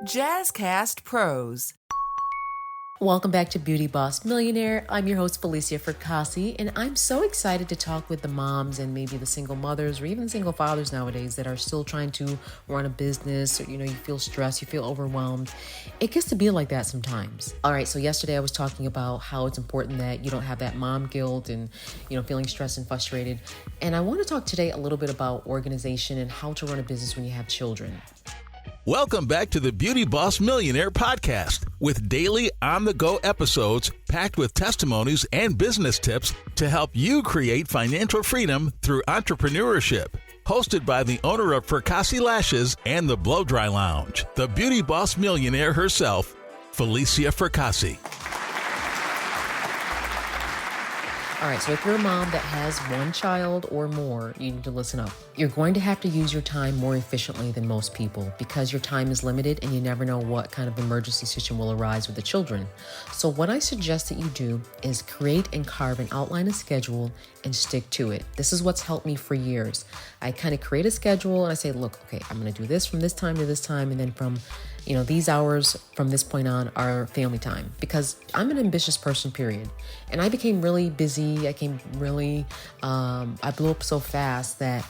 Jazzcast Pros. Welcome back to Beauty Boss Millionaire. I'm your host, Falicia Fracassi, and I'm so excited to talk with the moms and maybe the single mothers or even single fathers nowadays that are still trying to run a business, or, you feel stressed, you feel overwhelmed. It gets to be like that sometimes. All right, so yesterday I was talking about how it's important that you don't have that mom guilt and, feeling stressed and frustrated. And I want to talk today a little bit about organization and how to run a business when you have children. Welcome back to the Beauty Boss Millionaire podcast with daily on-the-go episodes packed with testimonies and business tips to help you create financial freedom through entrepreneurship. Hosted by the owner of Fracassi Lashes and the Blow Dry Lounge, the Beauty Boss Millionaire herself, Falicia Fracassi. All right, so if you're a mom that has one child or more, you need to listen up. You're going to have to use your time more efficiently than most people because your time is limited and you never know what kind of emergency situation will arise with the children. So what I suggest that you do is create and carve and outline a schedule and stick to it. This is what's helped me for years. I kind of create a schedule and I say, look, okay, I'm going to do this from this time to this time, and then from these hours from this point on are family time, because I'm an ambitious person, period. And I became really busy. I blew up so fast that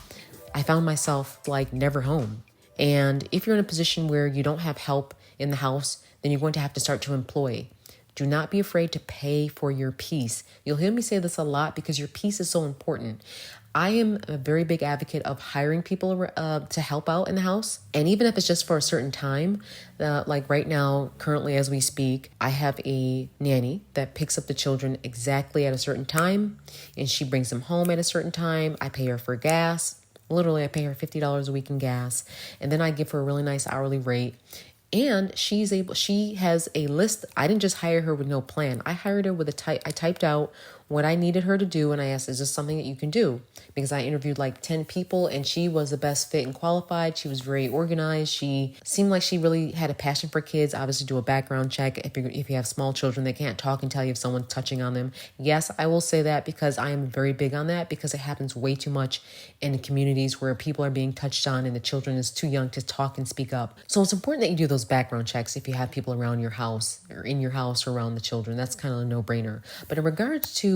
I found myself like never home. And if you're in a position where you don't have help in the house, then you're going to have to start to employ. Do not be afraid to pay for your peace. You'll hear me say this a lot because your peace is so important. I am a very big advocate of hiring people to help out in the house. And even if it's just for a certain time, like right now, currently as we speak, I have a nanny that picks up the children exactly at a certain time, and she brings them home at a certain time. I pay her for gas. Literally, I pay her $50 a week in gas. And then I give her a really nice hourly rate. And she has a list. I didn't just hire her with no plan. I hired her with I typed out what I needed her to do. And I asked, is this something that you can do? Because I interviewed like 10 people and she was the best fit and qualified. She was very organized. She seemed like she really had a passion for kids. Obviously do a background check. If you have small children, they can't talk and tell you if someone's touching on them. Yes, I will say that because I am very big on that, because it happens way too much in communities where people are being touched on and the children is too young to talk and speak up. So it's important that you do those background checks if you have people around your house or in your house or around the children. That's kind of a no-brainer. But in regards to,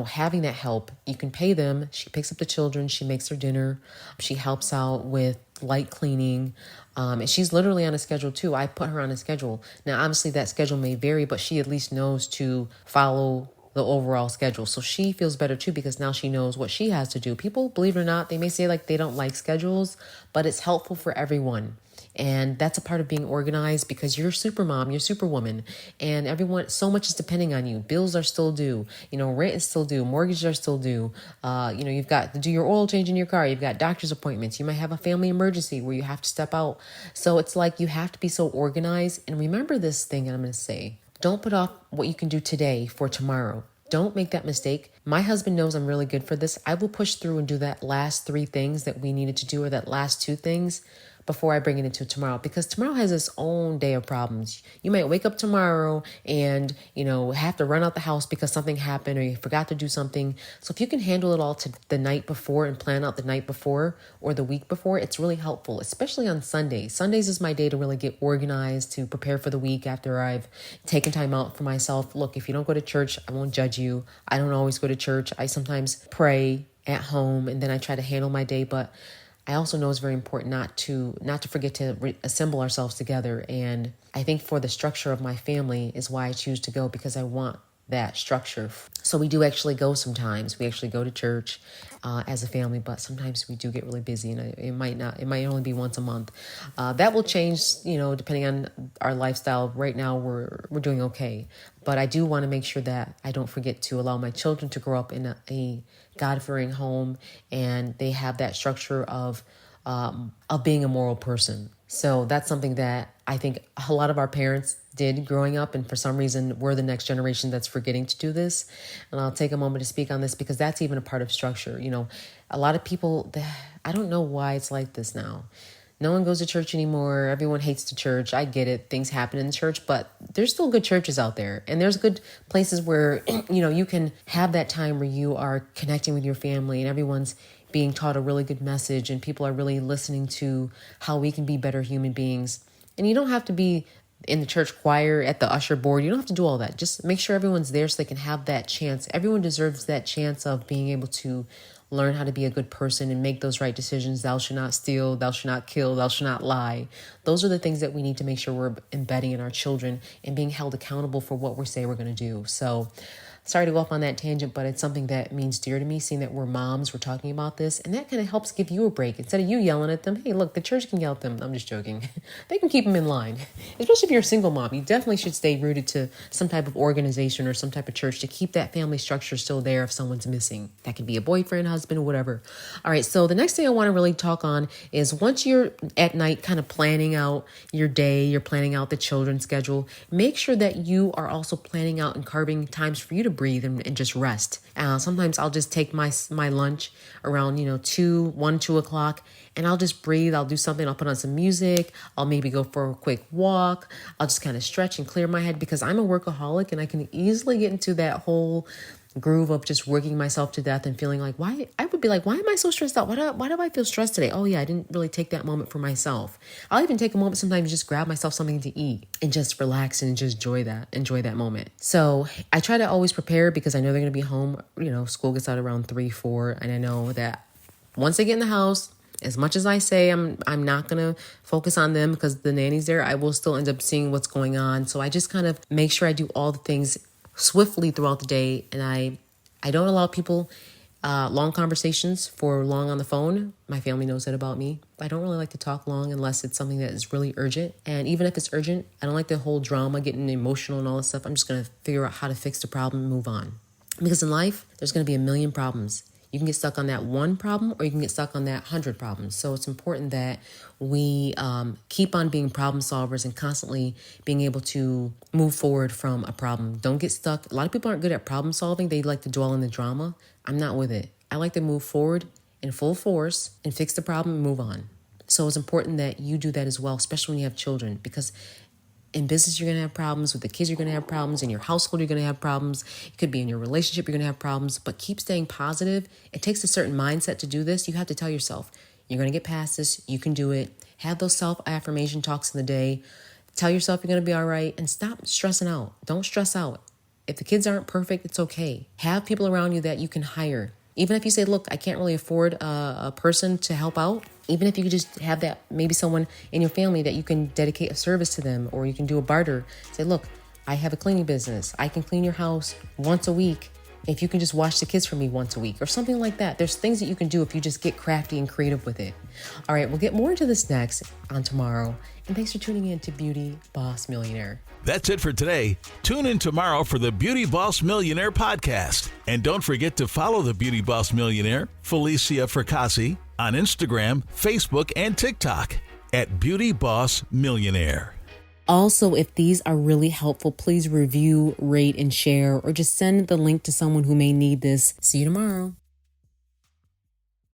having that help, you can pay them. She picks up the children. She makes their dinner. She helps out with light cleaning. And she's literally on a schedule too. I put her on a schedule. Now, obviously that schedule may vary, but she at least knows to follow the overall schedule. So she feels better too, because now she knows what she has to do. People, believe it or not, they may say like they don't like schedules, but it's helpful for everyone. And that's a part of being organized, because you're super mom, you're superwoman, and everyone, so much is depending on you. Bills are still due, rent is still due, mortgages are still due. You've got to do your oil change in your car. You've got doctor's appointments. You might have a family emergency where you have to step out. So it's like you have to be so organized. And remember this thing that I'm going to say. Don't put off what you can do today for tomorrow. Don't make that mistake. My husband knows I'm really good for this. I will push through and do that last 3 things that we needed to do, or that last 2 things, before I bring it into tomorrow, because tomorrow has its own day of problems. You might wake up tomorrow and, have to run out the house because something happened or you forgot to do something. So if you can handle it all to the night before and plan out the night before or the week before, it's really helpful, especially on Sundays. Sundays is my day to really get organized, to prepare for the week after I've taken time out for myself. Look, if you don't go to church, I won't judge you. I don't always go to church. I sometimes pray at home and then I try to handle my day, but I also know it's very important not to forget to assemble ourselves together. And I think for the structure of my family is why I choose to go, because I want that structure. So we do actually go sometimes. We actually go to church as a family, but sometimes we do get really busy, and it might only be once a month. That will change, depending on our lifestyle. Right now we're doing okay, but I do want to make sure that I don't forget to allow my children to grow up in a God-fearing home, and they have that structure of being a moral person. So that's something that I think a lot of our parents did growing up, and for some reason we're the next generation that's forgetting to do this. And I'll take a moment to speak on this, because that's even a part of structure. A lot of people, I don't know why it's like this now. No one goes to church anymore. Everyone hates the church. I get it. Things happen in the church, but there's still good churches out there. And there's good places where, you can have that time where you are connecting with your family and everyone's being taught a really good message and people are really listening to how we can be better human beings. And you don't have to be in the church choir, at the usher board. You don't have to do all that. Just make sure everyone's there so they can have that chance. Everyone deserves that chance of being able to learn how to be a good person and make those right decisions. Thou shalt not steal, thou shalt not kill, thou shalt not lie. Those are the things that we need to make sure we're embedding in our children and being held accountable for what we say we're going to do. So sorry to go off on that tangent, but it's something that means dear to me, seeing that we're moms, we're talking about this, and that kind of helps give you a break. Instead of you yelling at them, hey, look, the church can yell at them. I'm just joking. They can keep them in line. Especially if you're a single mom, you definitely should stay rooted to some type of organization or some type of church to keep that family structure still there if someone's missing. That can be a boyfriend, husband, whatever. All right, so the next thing I want to really talk on is once you're at night kind of planning out your day, you're planning out the children's schedule, make sure that you are also planning out and carving times for you to breathe and just rest. Sometimes I'll just take my lunch around 2 o'clock, and I'll just breathe. I'll do something. I'll put on some music. I'll maybe go for a quick walk. I'll just kind of stretch and clear my head, because I'm a workaholic and I can easily get into that whole groove of just working myself to death and feeling like, why am I so stressed out? Why do I feel stressed today? Oh yeah, I didn't really take that moment for myself. I'll even take a moment sometimes to just grab myself something to eat and just relax and just enjoy that moment. So I try to always prepare, because I know they're going to be home. School gets out around 3, 4. And I know that once they get in the house, as much as I say I'm not going to focus on them because the nanny's there, I will still end up seeing what's going on. So I just kind of make sure I do all the things swiftly throughout the day, and I don't allow people long conversations for long on the phone. My family knows that about me. I don't really like to talk long unless it's something that is really urgent. And even if it's urgent, I don't like the whole drama, getting emotional and all this stuff. I'm just going to figure out how to fix the problem and move on. Because in life, there's going to be a million problems. You can get stuck on that one problem, or you can get stuck on that 100 problems. So it's important that we keep on being problem solvers and constantly being able to move forward from a problem. Don't get stuck. A lot of people aren't good at problem solving. They like to dwell in the drama. I'm not with it. I like to move forward in full force and fix the problem and move on. So it's important that you do that as well, especially when you have children, because in business, you're going to have problems. With the kids, you're going to have problems. In your household, you're going to have problems. It could be in your relationship, you're going to have problems. But keep staying positive. It takes a certain mindset to do this. You have to tell yourself, you're going to get past this. You can do it. Have those self-affirmation talks in the day. Tell yourself you're going to be all right, and stop stressing out. Don't stress out. If the kids aren't perfect, it's okay. Have people around you that you can hire. Even if you say, look, I can't really afford a person to help out. Even if you could just have that, maybe someone in your family that you can dedicate a service to them, or you can do a barter. Say, look, I have a cleaning business. I can clean your house once a week. If you can just watch the kids for me once a week, or something like that. There's things that you can do if you just get crafty and creative with it. All right, we'll get more into this next on tomorrow. And thanks for tuning in to Beauty Boss Millionaire. That's it for today. Tune in tomorrow for the Beauty Boss Millionaire podcast. And don't forget to follow the Beauty Boss Millionaire, Falicia Fracassi, on Instagram, Facebook, and TikTok at Beauty Boss Millionaire. Also, if these are really helpful, please review, rate, and share, or just send the link to someone who may need this. See you tomorrow.